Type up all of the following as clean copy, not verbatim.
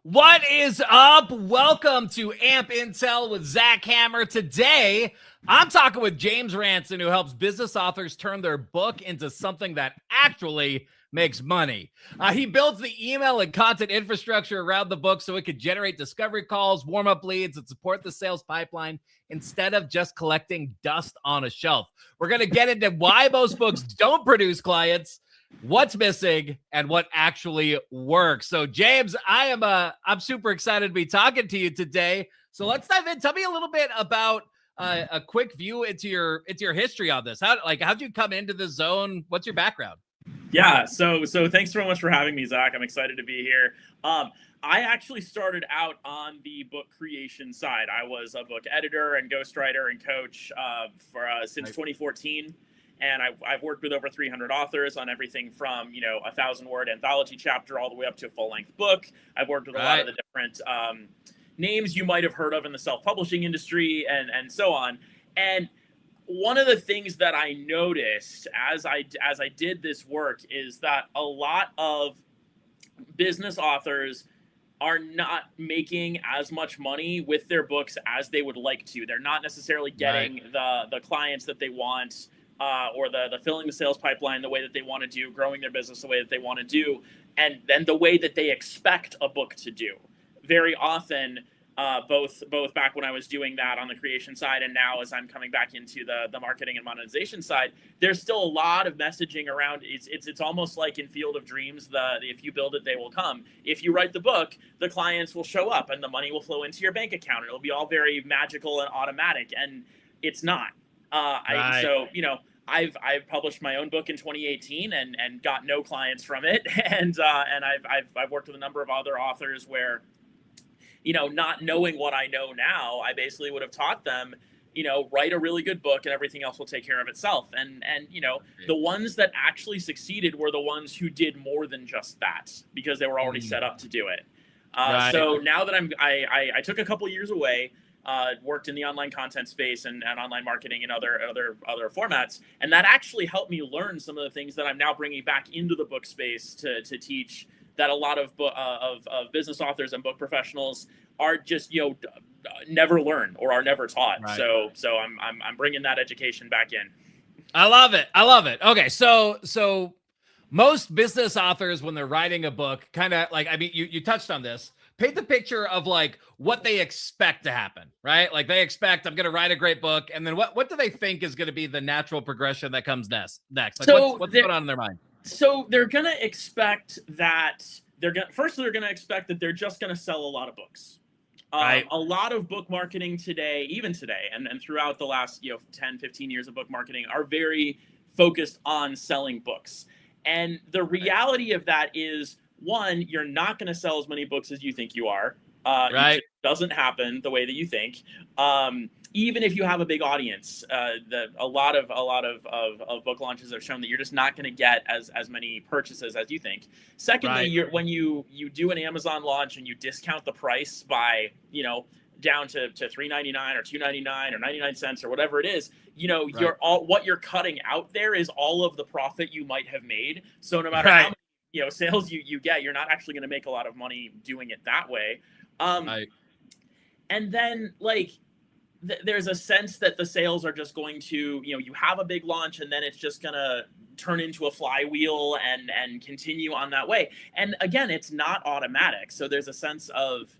What is up? Welcome to AmpIntel with Zach Hammer. Today, I'm talking with James Ranson, who helps business authors turn their book into something that actually makes money. He builds the email and content infrastructure around the book so it could generate discovery calls, warm up leads, and support the sales pipeline instead of just collecting dust on a shelf. We're going to get into why most books don't produce clients, what's missing, and what actually works. So James, I'm super excited to be talking to you today. So let's dive in. Tell me a little bit about a quick view into your history on this. How'd you come into the zone? What's your background? Yeah, so thanks so much for having me, Zach. I'm excited to be here. I actually started out on the book creation side. I was a book editor and ghostwriter and coach since 2014. And I've worked with over 300 authors on everything from, a 1,000-word anthology chapter all the way up to a full-length book. I've worked with a lot of the different names you might have heard of in the self-publishing industry and so on. And one of the things that I noticed as I did this work is that a lot of business authors are not making as much money with their books as they would like to. They're not necessarily getting the clients that they want. Or the filling the sales pipeline the way that they want to do, growing their business the way that they want to do, and then the way that they expect a book to do. Very often, both back when I was doing that on the creation side and now as I'm coming back into the marketing and monetization side, there's still a lot of messaging around. It's almost like in Field of Dreams, if you build it, they will come. If you write the book, the clients will show up and the money will flow into your bank account. It'll be all very magical and automatic, and it's not. I've published my own book in 2018 and got no clients from it, and I've worked with a number of other authors where, not knowing what I know now, I basically would have taught them, write a really good book and everything else will take care of itself. And the ones that actually succeeded were the ones who did more than just that because they were already set up to do it. So now that I took a couple years away. Worked in the online content space and online marketing and other formats, and that actually helped me learn some of the things that I'm now bringing back into the book space to teach that a lot of business authors and book professionals are just never learn or are never taught. Right. So I'm bringing that education back in. I love it. Okay, so most business authors when they're writing a book, kind of like, I mean, you touched on this. Paint the picture of like what they expect to happen, right? Like they expect I'm going to write a great book, and then what do they think is going to be the natural progression that comes next? Like what's going on in their mind? So they're going to expect that they're going to expect that they're just going to sell a lot of books. Right. A lot of book marketing today, even today, and throughout the last 10, 15 years of book marketing are very focused on selling books. And the reality of that is, one, you're not going to sell as many books as you think you are. It doesn't happen the way that you think. Even if you have a big audience, a lot of book launches have shown that you're just not going to get as many purchases as you think. Secondly, when you do an Amazon launch and you discount the price by down to $3.99 or $2.99 or 99 cents or whatever it is, what you're cutting out there is all of the profit you might have made. So no matter how many sales you get, you're not actually going to make a lot of money doing it that way. And then there's a sense that the sales are just going to, you have a big launch and then it's just going to turn into a flywheel and continue on that way. And again, it's not automatic. So there's a sense of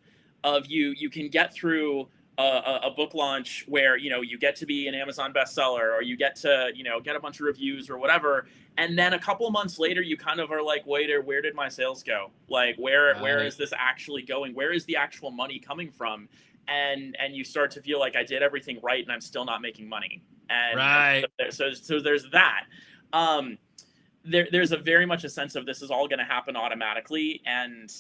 you can get through a book launch where, you get to be an Amazon bestseller or you get to, get a bunch of reviews or whatever. And then a couple of months later, you kind of are like, wait, where did my sales go? Like, where is this actually going? Where is the actual money coming from? And you start to feel like I did everything right and I'm still not making money. And so there's that. There's a very much a sense of this is all going to happen automatically. And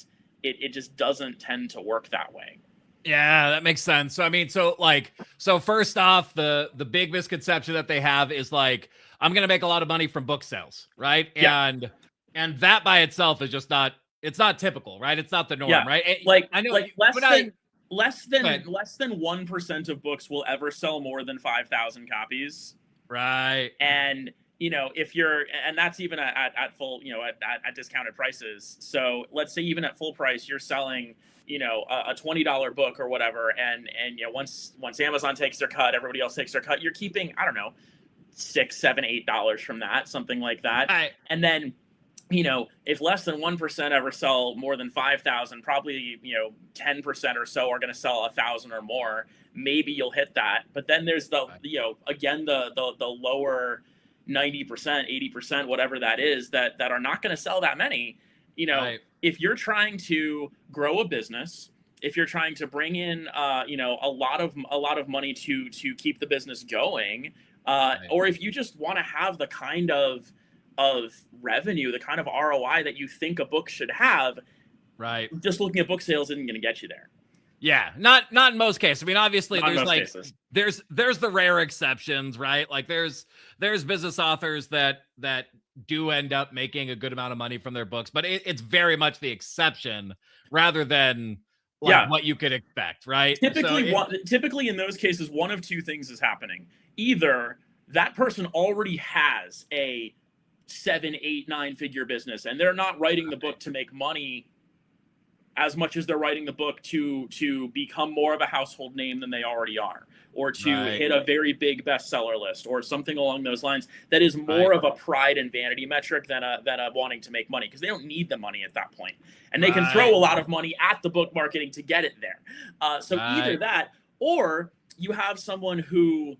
it just doesn't tend to work that way. Yeah, that makes sense. So, I mean, so first off, the big misconception that they have is like, I'm going to make a lot of money from book sales, right? Yeah. And that by itself is just it's not typical, right? It's not the norm, right? I know less than 1% of books will ever sell more than 5,000 copies. Right. And if you're, and that's even at full, at discounted prices. So let's say even at full price, you're selling, a $20 book or whatever. And once Amazon takes their cut, everybody else takes their cut, you're keeping, I don't know, $6, $7, $8 from that, something like that. Right. And then, if less than 1% ever sell more than 5,000, probably, 10% or so are going to sell 1,000 or more. Maybe you'll hit that. But then there's the, again, the lower 90%, 80%, whatever that is, that are not going to sell that many. Right. If you're trying to grow a business, if you're trying to bring in, a lot of money to keep the business going, Right. or if you just want to have the kind of revenue, the kind of ROI that you think a book should have, right, just looking at book sales isn't going to get you there. Yeah, not in most cases. I mean, obviously, Not in there's most like cases. there's the rare exceptions, right? Like there's business authors that do end up making a good amount of money from their books, but it's very much the exception rather than like what you could expect, right? Typically in those cases, one of two things is happening. Either that person already has a 7, 8, 9-figure business, and they're not writing the book to make money as much as they're writing the book to become more of a household name than they already are, or to hit a very big bestseller list or something along those lines. That is more of a pride and vanity metric than a wanting to make money, because they don't need the money at that point, and they can throw a lot of money at the book marketing to get it there. So either that, or you have someone who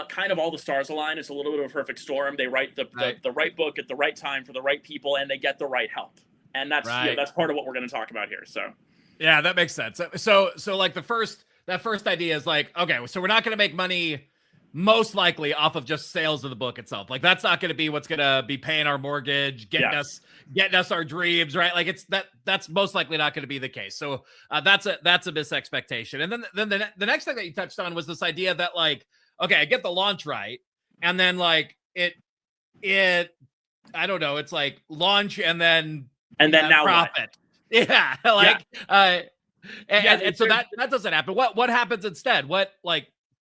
kind of all the stars align. It's a little bit of a perfect storm. They write the right book at the right time for the right people, and they get the right help. And that's that's part of what we're going to talk about here. So yeah, that makes sense. So like that first idea is like, okay, so we're not going to make money most likely off of just sales of the book itself. Like that's not going to be what's going to be paying our mortgage, getting us our dreams, right? Like that's most likely not going to be the case. So that's a misexpectation. And then the next thing that you touched on was this idea that like, okay, I get the launch right, and then like it I don't know, it's like launch and then now profit. What? Yeah, like and so that doesn't happen. What happens instead? What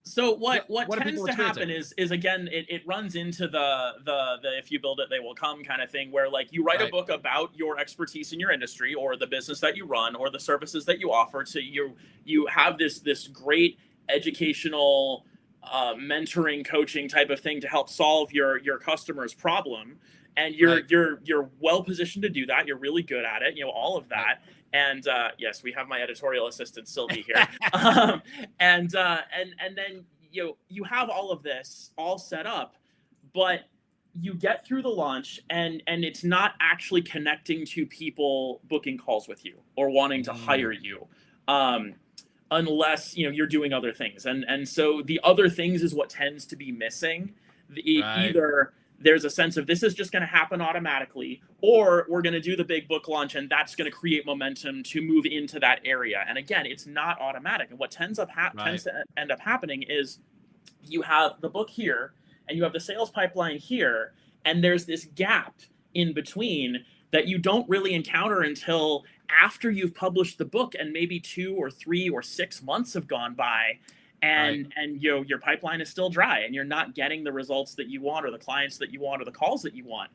tends to happen is again it runs into the if you build it they will come kind of thing, where like you write a book about your expertise in your industry or the business that you run or the services that you offer. So you have this great educational mentoring, coaching type of thing to help solve your customer's problem, and you're well positioned to do that. You're really good at it, all of that. And yes, we have my editorial assistant Sylvie here. And then you have all of this all set up, but you get through the launch and it's not actually connecting to people booking calls with you or wanting to hire you. Unless you're doing other things, and so the other things is what tends to be missing. Either there's a sense of this is just going to happen automatically, or we're going to do the big book launch and that's going to create momentum to move into that area. And again, it's not automatic. And what tends to end up happening is you have the book here and you have the sales pipeline here, and there's this gap in between that you don't really encounter until after you've published the book, and maybe 2 or 3 or 6 months have gone by, and your pipeline is still dry, and you're not getting the results that you want, or the clients that you want, or the calls that you want.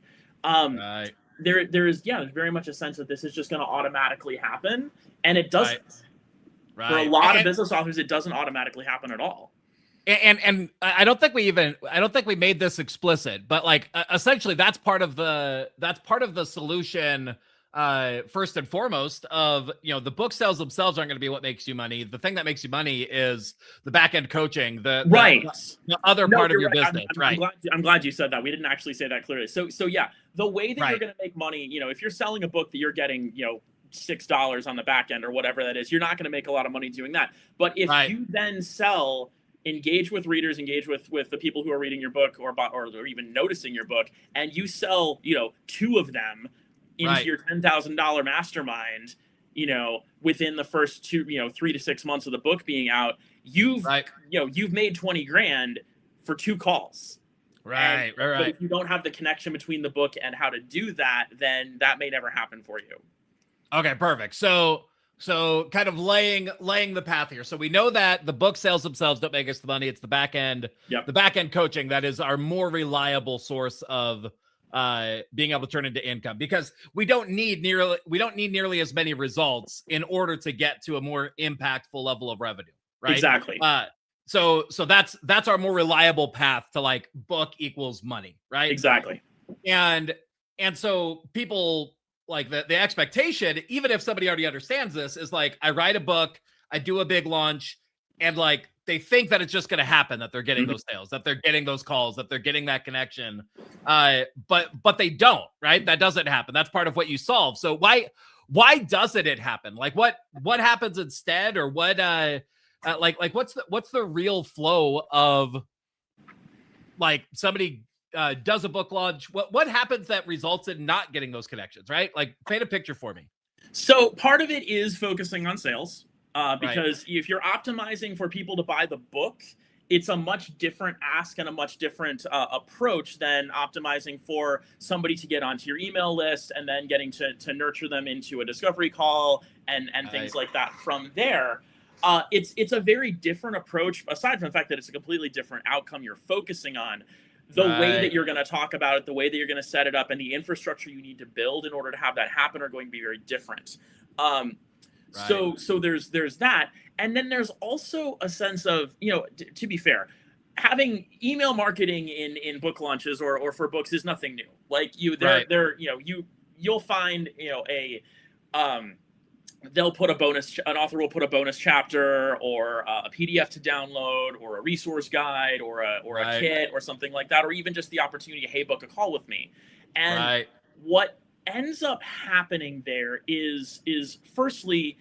There's very much a sense that this is just going to automatically happen, and it doesn't. For a lot of business authors, it doesn't automatically happen at all. And I don't think we made this explicit, but like essentially that's part of the solution. First and foremost, of the book sales themselves aren't going to be what makes you money. The thing that makes you money is the back end coaching, the other part of your business. I'm glad you said that. We didn't actually say that clearly. So yeah, the way that you're going to make money, if you're selling a book that you're getting $6 on the back end or whatever that is, you're not going to make a lot of money doing that. But if you then engage with readers, engage with the people who are reading your book or even noticing your book, and you sell 2 of them into your $10,000 mastermind, within the first 3 to 6 months of the book being out, you've made 20 grand for 2 calls. But if you don't have the connection between the book and how to do that, then that may never happen for you. Okay, perfect. So So kind of laying the path here. So we know that the book sales themselves don't make us the money. It's the back end, Yep. the back end coaching that is our more reliable source of being able to turn into income, because we don't need nearly as many results in order to get to a more impactful level of revenue, right? Exactly. So that's our more reliable path to like book equals money, right? Exactly. And so people, like the expectation, even if somebody already understands this, is like, I write a book, I do a big launch, and like they think that it's just going to happen, that they're getting those sales, that they're getting those calls, that they're getting that connection. But they don't, right? That doesn't happen. That's part of what you solve. So why doesn't it happen? Like what happens instead, or what like what's the real flow of like somebody does a book launch? What happens that results in not getting those connections, right? Like paint a picture for me. So part of it is focusing on sales, because Right. if you're optimizing for people to buy the book, it's a much different ask and a much different approach than optimizing for somebody to get onto your email list and then getting to nurture them into a discovery call and things Right. like that from there. It's a very different approach, aside from the fact that it's a completely different outcome you're focusing on. The way that Right. you're going to talk about it, the way that you're going to set it up, and the infrastructure you need to build in order to have that happen are going to be very different. Um, Right. so there's that, and then there's also a sense of, to be fair, having email marketing in book launches or for books is nothing new. Like Right. you'll find um, they'll put an author will put a bonus chapter or a PDF to download or a resource guide or a Right. kit or something like that, or even just the opportunity, hey, book a call with me. And Right. what ends up happening there is firstly,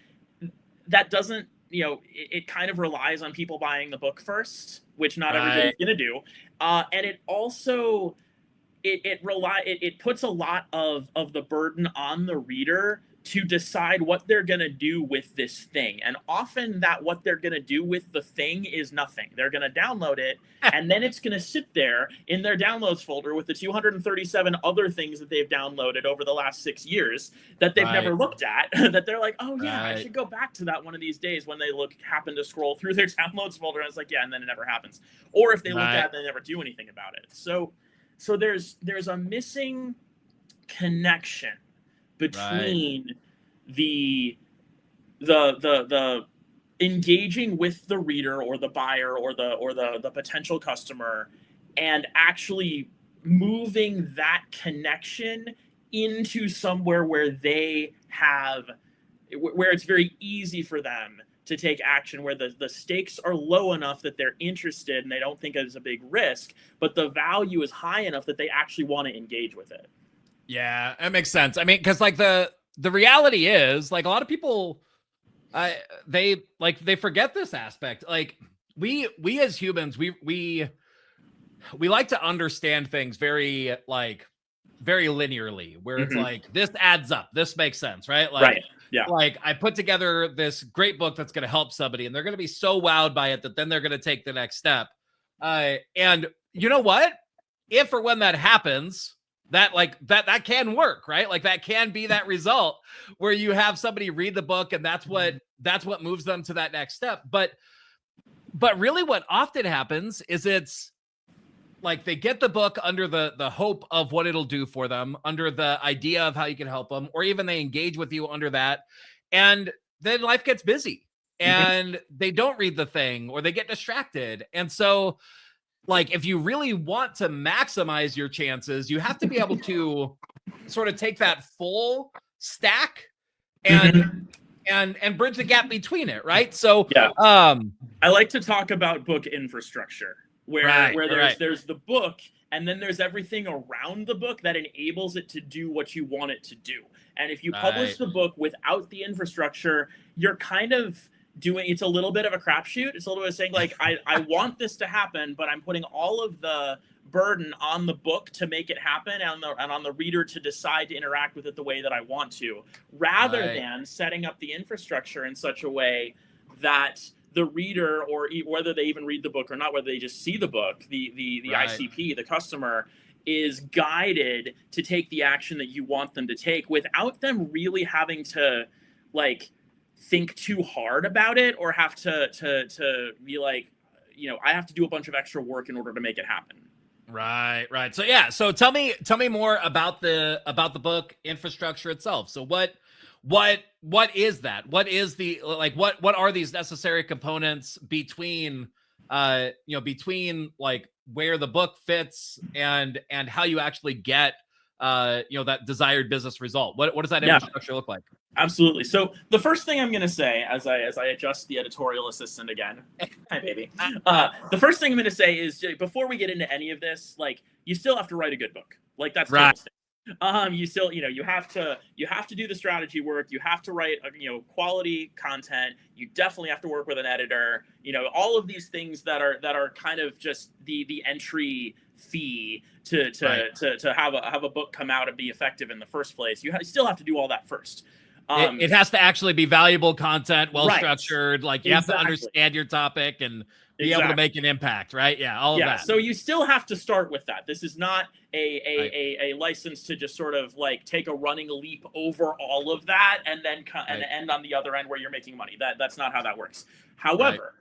that doesn't, it kind of relies on people buying the book first, which not Right. everybody's going to do. And it also, it puts a lot of the burden on the reader to decide what they're going to do with this thing. And often that what they're going to do with the thing is nothing. They're going to download it, and then it's going to sit there in their downloads folder with the 237 other things that they've downloaded over the last 6 years that they've never Right. looked at, that they're like, oh yeah, I Right. should go back to that one of these days, when they happen to scroll through their downloads folder, and it's like, yeah, and then it never happens. Or if they look Right. at it, they never do anything about it. So there's a missing connection Right. between the engaging with the reader or the buyer or the potential customer, and actually moving that connection into somewhere where where it's very easy for them to take action, where the stakes are low enough that they're interested and they don't think it's a big risk, but the value is high enough that they actually want to engage with it. Yeah, that makes sense. I mean, because like the reality is, like, a lot of people, they forget this aspect. Like we as humans, we like to understand things very very linearly, where it's Mm-hmm. like, this adds up, this makes sense, right? Right. Yeah. Like I put together this great book that's going to help somebody, and they're going to be so wowed by it that then they're going to take the next step. And you know what? If or when that happens, that can work, right? Like that can be that result where you have somebody read the book, and that's what moves them to that next step. But really what often happens is, it's like they get the book under the hope of what it'll do for them, under the idea of how you can help them, or even they engage with you under that. And then life gets busy Mm-hmm. and they don't read the thing, or they get distracted. And so, like, if you really want to maximize your chances, you have to be able to sort of take that full stack and Mm-hmm. bridge the gap between it, right? So Yeah. I like to talk about book infrastructure, where right, there's the book, and then there's everything around the book that enables it to do what you want it to do. And if you publish right, the book without the infrastructure, you're kind of doing, it's a little bit of a crapshoot. It's a little bit of saying, like, I want this to happen, but I'm putting all of the burden on the book to make it happen, and on the reader to decide to interact with it the way that I want to, rather right, than setting up the infrastructure in such a way that the reader, or whether they even read the book or not, whether they just see the book, the right, ICP, the customer, is guided to take the action that you want them to take, without them really having to, like, think too hard about it or have to be like, I have to do a bunch of extra work in order to make it happen. Right. So yeah. So tell me more about the book infrastructure itself. So what is that? What is the what are these necessary components between between like where the book fits and how you actually get that desired business result? What does that infrastructure look like? Absolutely. So the first thing I'm going to say, as I adjust the editorial assistant again, hi baby. The first thing I'm going to say is, before we get into any of this, like, you still have to write a good book. Like, that's right. You still, you have to do the strategy work. You have to write, quality content. You definitely have to work with an editor. All of these things that are kind of just the entry fee to have a book come out and be effective in the first place. You still have to do all that first. It has to actually be valuable content, well-structured. Like, you have to understand your topic and be able to make an impact, right? Yeah, all of that. So you still have to start with that. This is not a license to just sort of like take a running leap over all of that and then and end on the other end where you're making money. That's not how that works. However,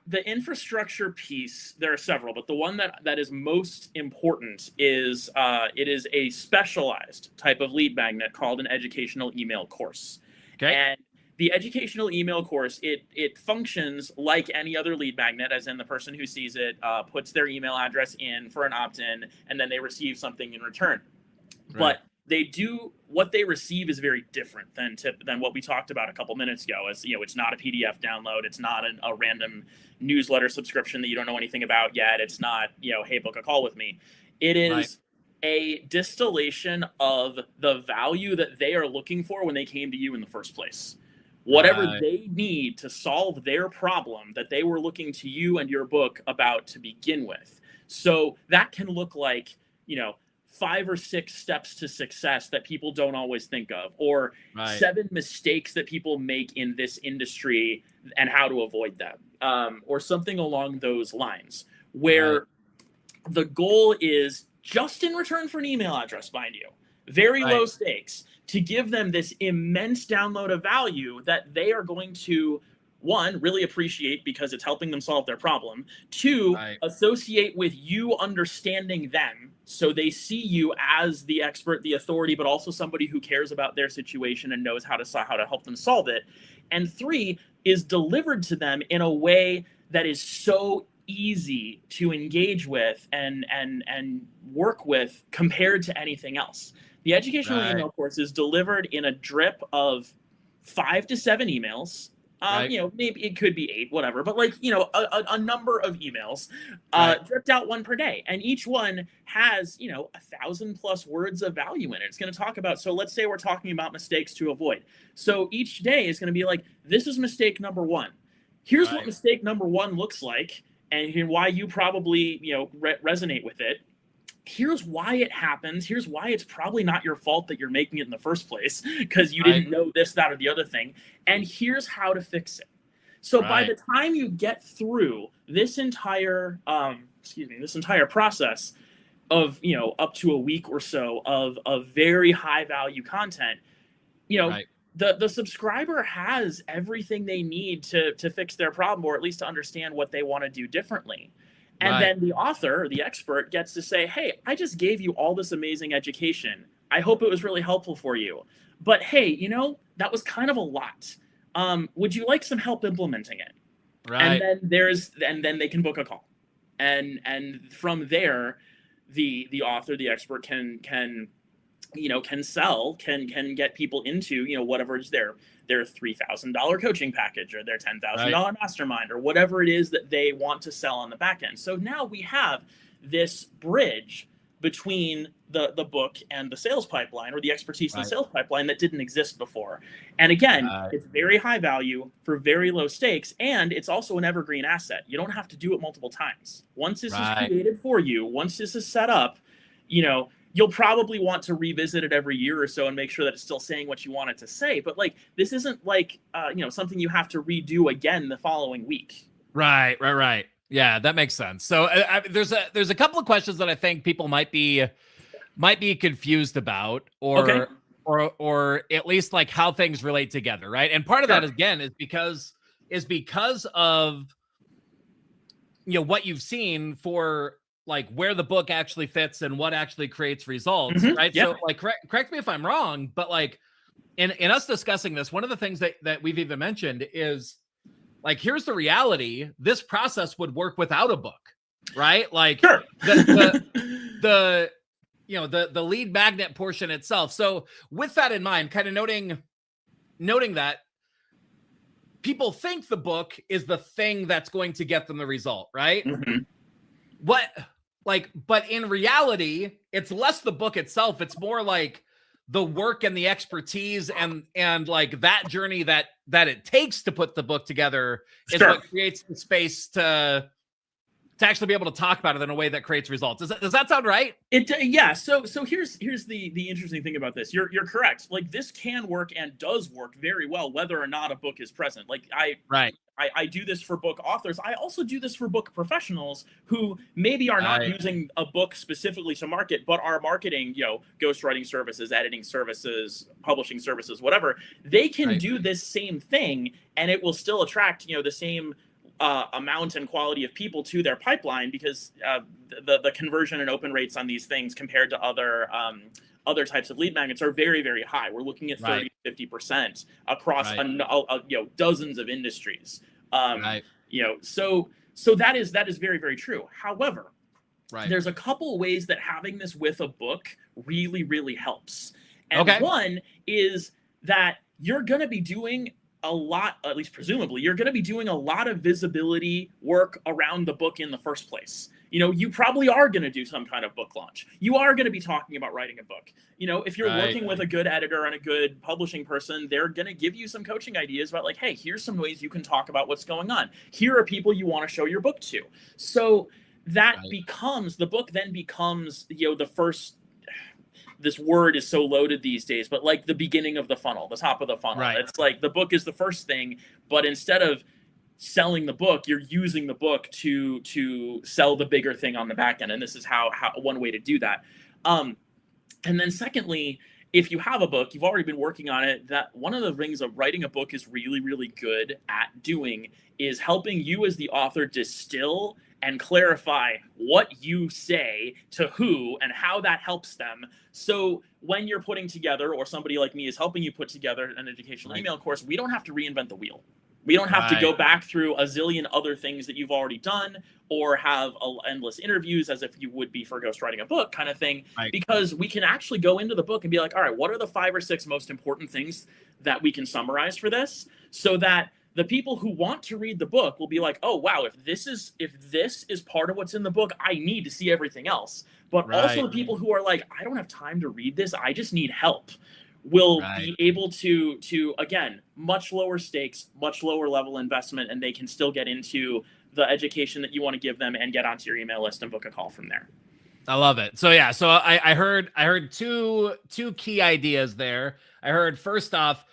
the infrastructure piece, there are several, but the one that is most important is it is a specialized type of lead magnet called an educational email course. Okay. And the educational email course, it functions like any other lead magnet, as in the person who sees it puts their email address in for an opt-in, and then they receive something in return. Right. But what they receive is very different than what we talked about a couple minutes ago. As it's not a PDF download, it's not a random newsletter subscription that you don't know anything about yet. It's not, hey, book a call with me. It is a distillation of the value that they are looking for when they came to you in the first place. Whatever they need to solve their problem that they were looking to you and your book about to begin with. So that can look like, 5 or 6 steps to success that people don't always think of, or 7 mistakes that people make in this industry and how to avoid them, or something along those lines, where the goal is just in return for an email address, mind you, very low stakes, to give them this immense download of value that they are going to, 1, really appreciate because it's helping them solve their problem. 2, associate with you understanding them, so they see you as the expert, the authority, but also somebody who cares about their situation and knows how to help them solve it. And 3, is delivered to them in a way that is so easy to engage with and work with compared to anything else. The educational email course is delivered in a drip of 5 to 7 emails. Maybe it could be 8, whatever, but a number of emails, dripped out one per day. And each one has, 1,000+ words of value in it. It's going to talk about, so let's say we're talking about mistakes to avoid. So each day is going to be like, this is mistake number 1. Here's what mistake number 1 looks like and why you probably, resonate with it. Here's why it happens. Here's why it's probably not your fault that you're making it in the first place, because you didn't know this, that, or the other thing. And here's how to fix it. So by the time you get through this entire, process of, up to a week or so of very high value content, the subscriber has everything they need to fix their problem, or at least to understand what they want to do differently. And then the author, the expert, gets to say, hey, I just gave you all this amazing education. I hope it was really helpful for you. But hey, that was kind of a lot. Would you like some help implementing it? Right. And then they can book a call. And from there, the author, the expert can sell, can get people into, whatever is their $3,000 coaching package or their $10,000 mastermind or whatever it is that they want to sell on the back end. So now we have this bridge between the book and the sales pipeline, or the expertise in the sales pipeline, that didn't exist before. And again, it's very high value for very low stakes, and it's also an evergreen asset. You don't have to do it multiple times. Once this is created for you, once this is set up, you'll probably want to revisit it every year or so and make sure that it's still saying what you want it to say. But this isn't something you have to redo again the following week. Right. Yeah, that makes sense. So there's a couple of questions that I think people might be confused about, or or at least like how things relate together, right? And part of that again is because of what you've seen for like where the book actually fits and what actually creates results, right? So like correct me if I'm wrong, but like in us discussing this, one of the things that we've even mentioned is like, here's the reality: this process would work without a book, right? Like the lead magnet portion itself. So with that in mind, kind of noting that people think the book is the thing that's going to get them the result, right? But in reality, it's less the book itself. It's more like the work and the expertise and like that journey that it takes to put the book together is what creates the space to actually be able to talk about it in a way that creates results. Does that sound right? Yeah. So here's the interesting thing about this. You're correct. Like this can work and does work very well, whether or not a book is present. Like I do this for book authors. I also do this for book professionals who maybe are not using a book specifically to market, but are marketing, ghostwriting services, editing services, publishing services, whatever. They can do this same thing and it will still attract, the same amount and quality of people to their pipeline because the conversion and open rates on these things compared to other types of lead magnets are very, very high. We're looking at 30 to 50% across dozens of industries. So that is very, very true. However, there's a couple ways that having this with a book really, really helps. And one is that you're going to be doing a lot, at least presumably, you're going to be doing a lot of visibility work around the book in the first place. You probably are going to do some kind of book launch. You are going to be talking about writing a book. If you're working with a good editor and a good publishing person, they're going to give you some coaching ideas about like, hey, here's some ways you can talk about what's going on. Here are people you want to show your book to. So that becomes, the book then becomes, the first, this word is so loaded these days, but like the beginning of the funnel, the top of the funnel. It's like the book is the first thing, but instead of selling the book, you're using the book to sell the bigger thing on the back end. And this is how one way to do that. And then secondly, if you have a book, you've already been working on it, that one of the things of writing a book is really, really good at doing is helping you as the author distill and clarify what you say to who and how that helps them. So when you're putting together, or somebody like me is helping you put together an educational email course, we don't have to reinvent the wheel. We don't have to go back through a zillion other things that you've already done or have endless interviews as if you would be for ghostwriting a book kind of thing, because we can actually go into the book and be like, all right, what are the 5 or 6 most important things that we can summarize for this, so that the people who want to read the book will be like, oh, wow, if this is part of what's in the book, I need to see everything else. But also the people who are like, I don't have time to read this, I just need help, will be able to again, much lower stakes, much lower level investment, and they can still get into the education that you want to give them and get onto your email list and book a call from there. I love it. So yeah, so I heard two key ideas there. I heard, first off,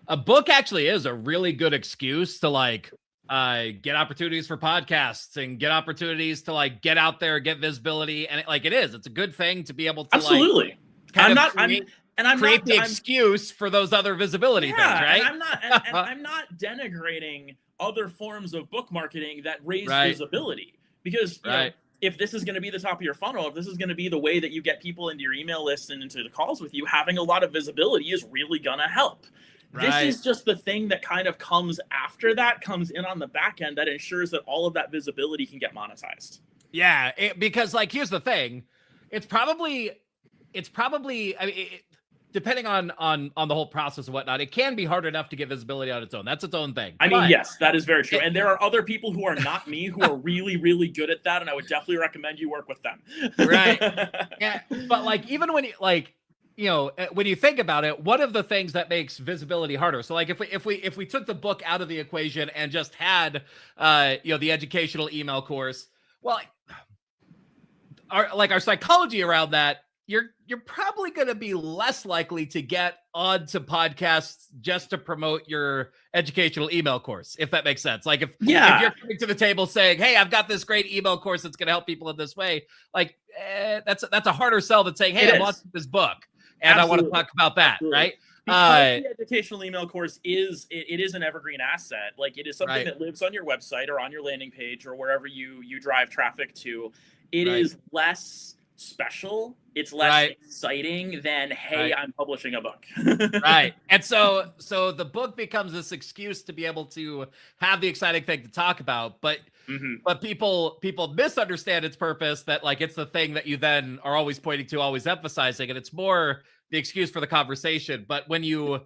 a book actually is a really good excuse to like get opportunities for podcasts and get opportunities to like get out there, get visibility, and it's a good thing to be able to absolutely. create the excuse for those other visibility things, right? And I'm not denigrating other forms of book marketing that raise visibility, because you know, if this is going to be the top of your funnel, if this is going to be the way that you get people into your email list and into the calls with you, having a lot of visibility is really going to help. This is just the thing that kind of comes after that, comes in on the back end, that ensures that all of that visibility can get monetized. Yeah, because like, here's the thing. It's probably, I mean, depending on the whole process and whatnot, it can be hard enough to get visibility on its own. That's its own thing. I mean, yes, that is very true. And there are other people who are not me who are really, really good at that. And I would definitely recommend you work with them. Yeah. But like, even when you like, when you think about it, one of the things that makes visibility harder. So like if we took the book out of the equation and just had, the educational email course, well, our psychology around that, you're probably going to be less likely to get onto podcasts just to promote your educational email course, if that makes sense. Like if you're coming to the table saying, hey, I've got this great email course that's going to help people in this way, like that's a harder sell than saying, hey, I'm launching this book. and I want to Absolutely. talk about that, Absolutely. right? Because the educational email course is an evergreen asset. Like, it is something Right. that lives on your website or on your landing page or wherever you drive traffic to. It Right. is less special. It's less Right. exciting than, hey, Right. I'm publishing a book. Right. And so the book becomes this excuse to be able to have the exciting thing to talk about, but people misunderstand its purpose, that like it's the thing that you then are always pointing to, always emphasizing, and it's more the excuse for the conversation. But when you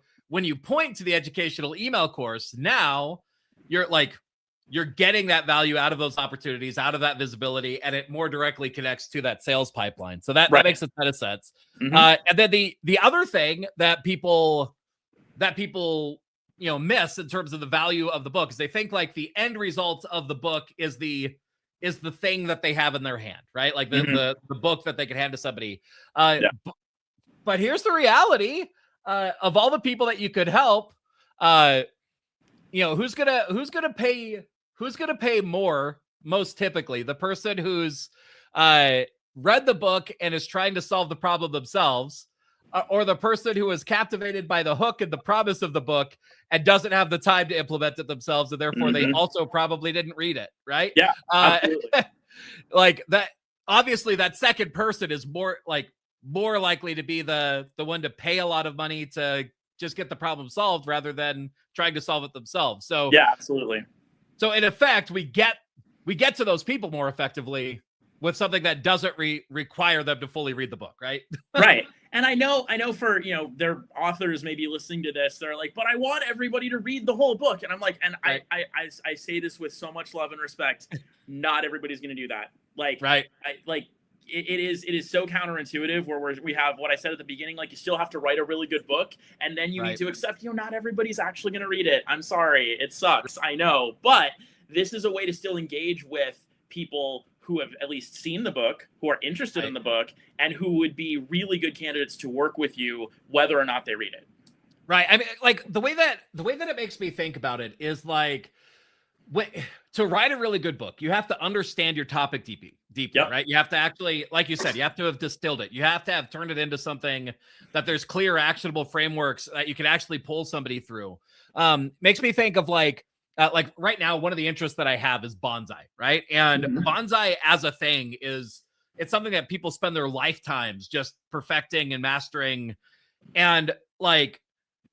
point to the educational email course, now you're getting that value out of those opportunities, out of that visibility, and it more directly connects to that sales pipeline. So that Right. makes a ton of sense. Mhm. And then the other thing that people miss in terms of the value of the book is they think like the end result of the book is the thing that they have in their hand, right? Like the book that they can hand to somebody. Yeah. But here's the reality: of all the people that you could help, who's gonna pay more most typically? The person who's read the book and is trying to solve the problem themselves, or the person who is captivated by the hook and the promise of the book and doesn't have the time to implement it themselves, and therefore they also probably didn't read it, right? Yeah, absolutely. Like that. Obviously, that second person is more likely to be the one to pay a lot of money to just get the problem solved rather than trying to solve it themselves. So yeah, absolutely. So in effect, we get to those people more effectively with something that doesn't require them to fully read the book, right? Right. And I know for, their authors maybe listening to this, they're like, but I want everybody to read the whole book. And I'm like, and right. I say this with so much love and respect. Not everybody's going to do that. Like, right. It is so counterintuitive where we have what I said at the beginning, like you still have to write a really good book and then you need to accept, not everybody's actually going to read it. I'm sorry. It sucks. I know. But this is a way to still engage with people who have at least seen the book, who are interested in the book, and who would be really good candidates to work with you, whether or not they read it. Right. I mean, like the way that it makes me think about it is like, to write a really good book, you have to understand your topic deeply, right? You have to actually, like you said, you have to have distilled it. You have to have turned it into something that there's clear, actionable frameworks that you can actually pull somebody through. Makes me think of like right now, one of the interests that I have is bonsai, right? And bonsai as a thing it's something that people spend their lifetimes just perfecting and mastering. And like,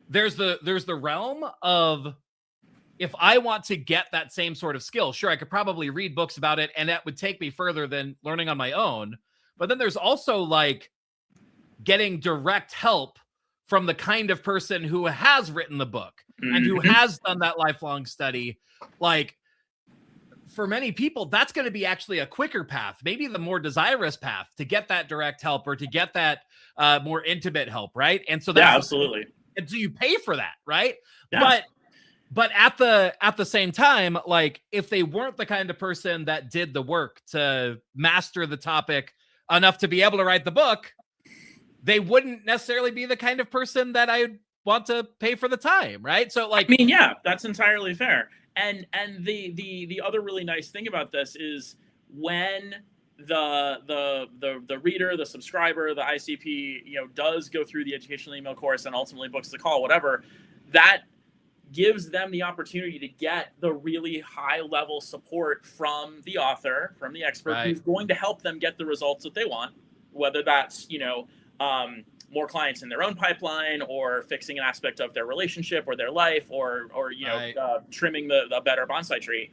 there's the realm of, if I want to get that same sort of skill, sure, I could probably read books about it and that would take me further than learning on my own. But then there's also like getting direct help from the kind of person who has written the book and who has done that lifelong study. Like, for many people, that's going to be actually a quicker path, maybe the more desirous path to get that direct help or to get that more intimate help, right? And so that's absolutely. And so you pay for that, right? Yeah. But at the same time, like, if they weren't the kind of person that did the work to master the topic enough to be able to write the book, they wouldn't necessarily be the kind of person that I want to pay for the time, right? So like, I mean, yeah, that's entirely fair. And the other really nice thing about this is when the reader, the subscriber, the ICP, does go through the educational email course and ultimately books the call, whatever, that gives them the opportunity to get the really high level support from the author, from the expert, who's going to help them get the results that they want, whether that's, more clients in their own pipeline or fixing an aspect of their relationship or their life or trimming the better bonsai tree.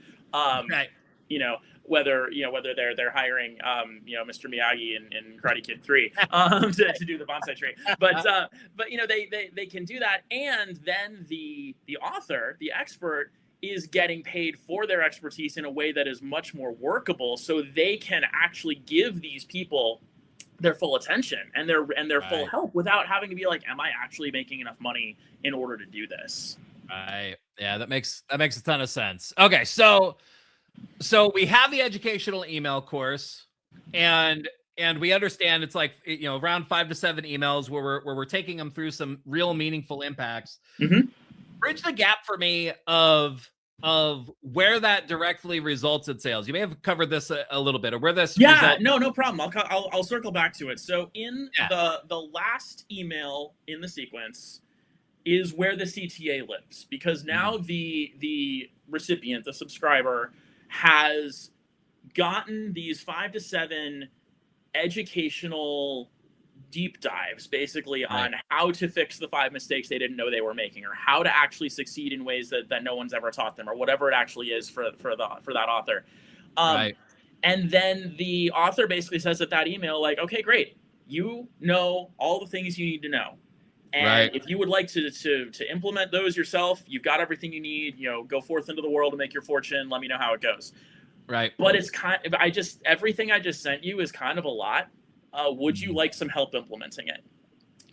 Whether they're hiring Mr. Miyagi in Karate Kid 3 to do the bonsai tree, but they can do that, and then the author, the expert, is getting paid for their expertise in a way that is much more workable, so they can actually give these people their full attention and their full help without having to be like, am I actually making enough money in order to do this? Right. Yeah, that makes a ton of sense. Okay, so we have the educational email course, and we understand it's like, around 5 to 7 emails where we're taking them through some real meaningful impacts. Bridge the gap for me of of where that directly results in sales. You may have covered this a little bit, or where this no problem. I'll circle back to it. So in the last email in the sequence is where the CTA lives, because now the recipient, the subscriber, has gotten these 5 to 7 educational deep dives basically on how to fix the 5 mistakes they didn't know they were making, or how to actually succeed in ways that no one's ever taught them, or whatever it actually is for that author. And then the author basically says at that email, like, okay, great, you know all the things you need to know, and if you would like to implement those yourself, you've got everything you need. Go forth into the world and make your fortune. Let me know how it goes. But it's everything I just sent you is kind of a lot. Would you like some help implementing it?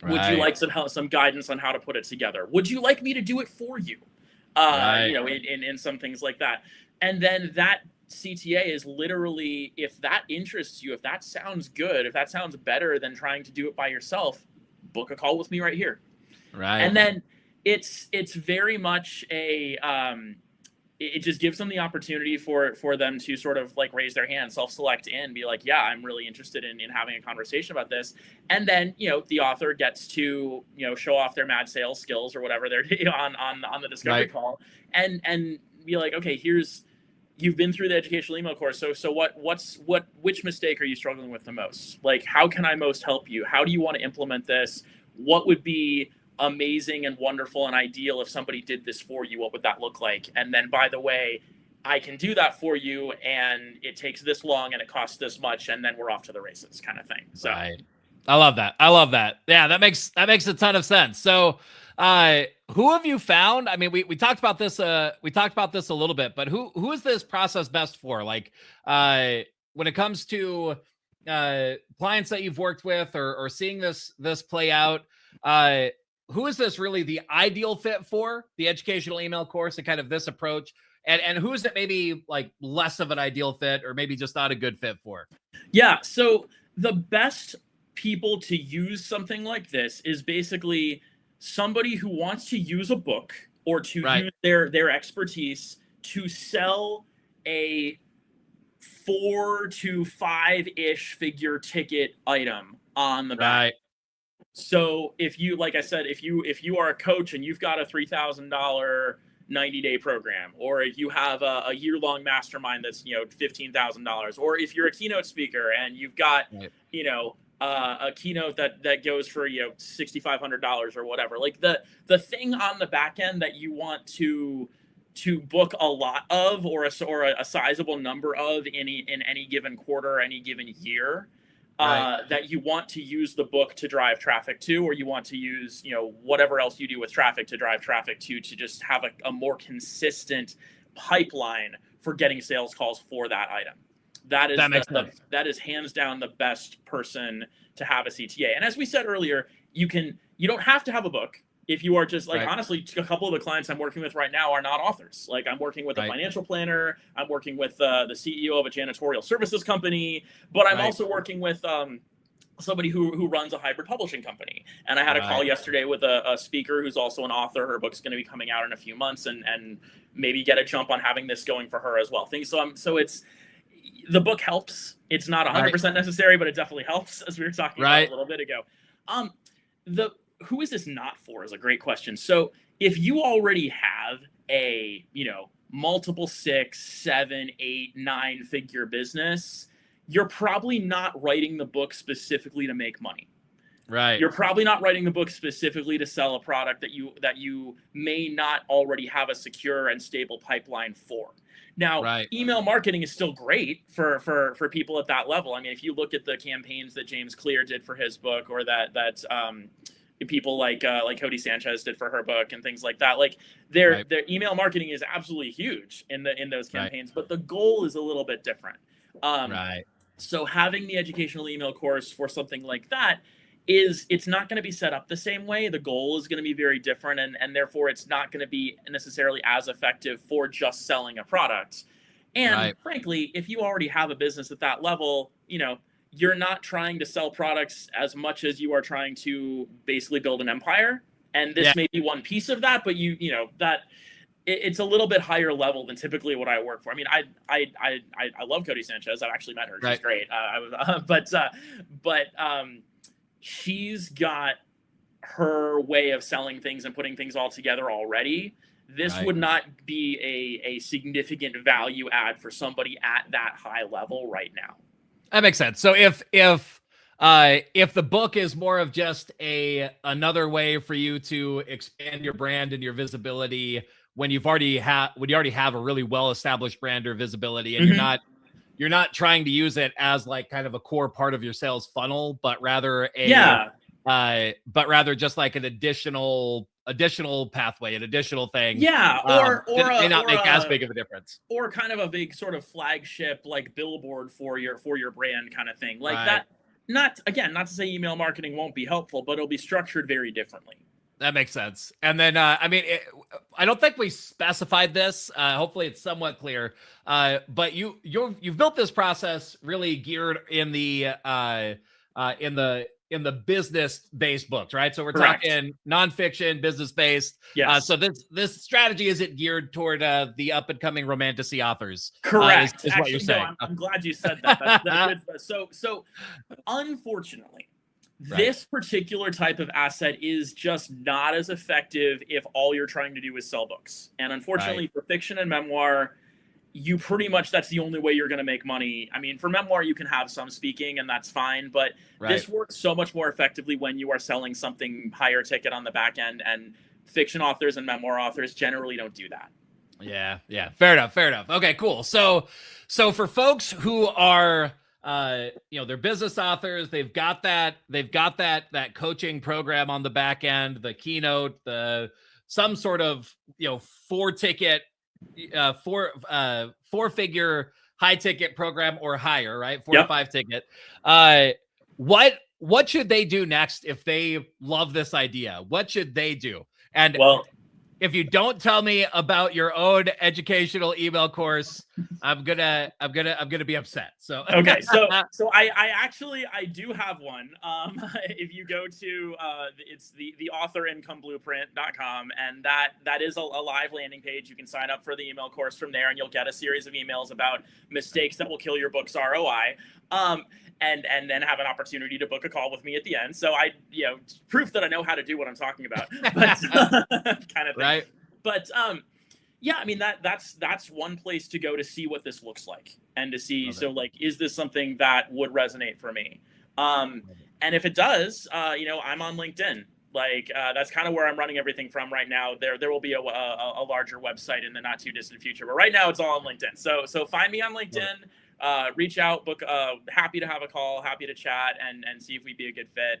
Would you like some guidance on how to put it together? Would you like me to do it for you? In some things like that. And then that CTA is literally, if that interests you, if that sounds good, if that sounds better than trying to do it by yourself, book a call with me right here. And then it's very much it just gives them the opportunity for them to sort of like raise their hand, self-select in, be like, yeah, I'm really interested in having a conversation about this. And then, the author gets to, show off their mad sales skills or whatever they're on the discovery call, and be like, okay, you've been through the educational email course. So which mistake are you struggling with the most? Like, how can I most help you? How do you want to implement this? What would be amazing and wonderful and ideal if somebody did this for you? What would that look like? And then, by the way, I can do that for you, and it takes this long and it costs this much, and then we're off to the races, kind of thing. So I love that. Yeah, that makes a ton of sense. So who have you found? I mean, we talked about this a little bit, but who is this process best for? Like when it comes to clients that you've worked with, or seeing this play out, who is this really the ideal fit for, the educational email course and kind of this approach? And who is it maybe like less of an ideal fit, or maybe just not a good fit for? Yeah. So the best people to use something like this is basically somebody who wants to use a book or to use their expertise to sell a 4 to 5-ish figure ticket item on the back. So if you, like I said, if you are a coach and you've got a $3,000 90-day program, or if you have a year-long mastermind that's $15,000, or if you're a keynote speaker and you've got a keynote that goes for $6,500 or whatever, like the thing on the back end that you want to book a lot of, or a sizable number of in any given quarter, any given year, that you want to use the book to drive traffic to, or you want to use whatever else you do with traffic to drive traffic to just have a more consistent pipeline for getting sales calls for that item. That is hands down the best person to have a CTA. And as we said earlier, you don't have to have a book. If you are just honestly, a couple of the clients I'm working with right now are not authors. Like, I'm working with a financial planner. I'm working with the CEO of a janitorial services company, but I'm also working with somebody who runs a hybrid publishing company. And I had a call yesterday with a speaker who's also an author. Her book's going to be coming out in a few months, and maybe get a jump on having this going for her as well. So it's, the book helps. It's not 100% necessary, but it definitely helps, as we were talking about a little bit ago. Who is this not for is a great question. So if you already have a, multiple 6, 7, 8, 9 figure business, you're probably not writing the book specifically to make money. You're probably not writing the book specifically to sell a product that you may not already have a secure and stable pipeline for. Now, email marketing is still great for people at that level. I mean, if you look at the campaigns that James Clear did for his book, or that people like Cody Sanchez did for her book, and things like that, like their email marketing is absolutely huge in those campaigns, but the goal is a little bit different. So having the educational email course for something like that it's not going to be set up the same way. The goal is going to be very different, and therefore it's not going to be necessarily as effective for just selling a product. And frankly, if you already have a business at that level, you're not trying to sell products as much as you are trying to basically build an empire. And this may be one piece of that, but that it's a little bit higher level than typically what I work for. I mean, I love Cody Sanchez. I've actually met her. She's great. She's got her way of selling things and putting things all together already. This would not be a significant value add for somebody at that high level right now. That makes sense. So if the book is more of just another way for you to expand your brand and your visibility when you already have a really well-established brand or visibility, and you're not trying to use it as like kind of a core part of your sales funnel, but rather just like an additional pathway, an additional thing. Yeah, it may not make as big of a difference. Or kind of a big sort of flagship like billboard for your brand kind of thing. Like that. Not to say email marketing won't be helpful, but it'll be structured very differently. That makes sense. And then, I don't think we specified this. Hopefully it's somewhat clear. But you've built this process really geared in the business-based books, right? So we're talking nonfiction, business-based. Yes. So this strategy isn't geared toward the up-and-coming romantasy authors. Correct. Is what you're saying. No, I'm glad you said that. That's good. So unfortunately, this particular type of asset is just not as effective if all you're trying to do is sell books. And unfortunately, for fiction and memoir, you pretty much, that's the only way you're going to make money. I mean, for memoir, you can have some speaking and that's fine, but this works so much more effectively when you are selling something higher ticket on the back end, and fiction authors and memoir authors generally don't do that. Yeah. Fair enough. Okay, cool. So for folks who are, they're business authors, they've got that coaching program on the back end, the keynote, some sort of, 4-figure high ticket program or higher, right? 4 to 5 ticket. What should they do next if they love this idea? What should they do? And if you don't tell me about your own educational email course, I'm gonna be upset. So okay, so I do have one. If you go to it's the authorincomblueprint.com, and that is a live landing page. You can sign up for the email course from there, and you'll get a series of emails about mistakes that will kill your book's ROI. And then have an opportunity to book a call with me at the end. So proof that I know how to do what I'm talking about, but kind of thing. Right. But I mean, that's one place to go to see what this looks like and to see, is this something that would resonate for me? And if it does, I'm on LinkedIn. That's kind of where I'm running everything from right now. There will be a larger website in the not too distant future, but right now it's all on LinkedIn. So find me on LinkedIn. Reach out, book, happy to have a call, happy to chat and see if we'd be a good fit.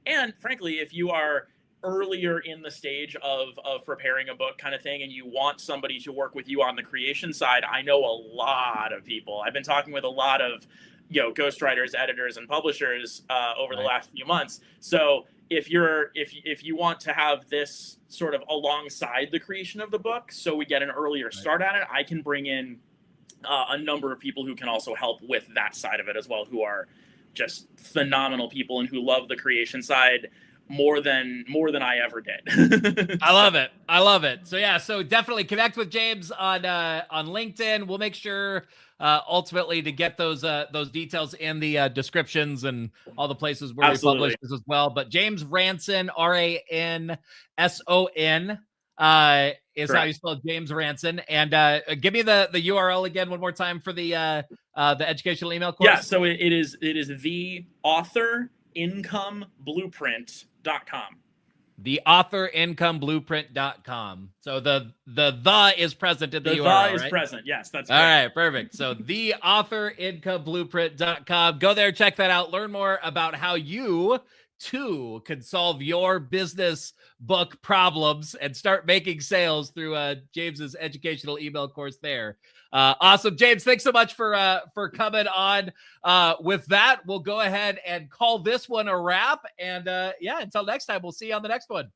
And frankly, if you are earlier in the stage of preparing a book kind of thing, and you want somebody to work with you on the creation side, I know a lot of people. I've been talking with a lot of, ghostwriters, editors, and publishers over the last few months. So if you want to have this sort of alongside the creation of the book, so we get an earlier start at it, I can bring in a number of people who can also help with that side of it as well, who are just phenomenal people and who love the creation side more than I ever did. I love it. So definitely connect with James on LinkedIn. We'll make sure ultimately to get those details in the descriptions and all the places where we publish this as well. But James Ranson, Ranson, is how you spell James Ranson. And give me the URL again one more time for the educational email course. Yeah, so it is the authorincomblueprint.com. The authorincomblueprint.com. So the is present in the URL. The is present. Yes, that's all right. Perfect. So the authorincomblueprint.com. Go there, check that out. Learn more about how you too can solve your business book problems and start making sales through James's educational email course there. Awesome. James, thanks so much for coming on. With that, we'll go ahead and call this one a wrap. And until next time, we'll see you on the next one.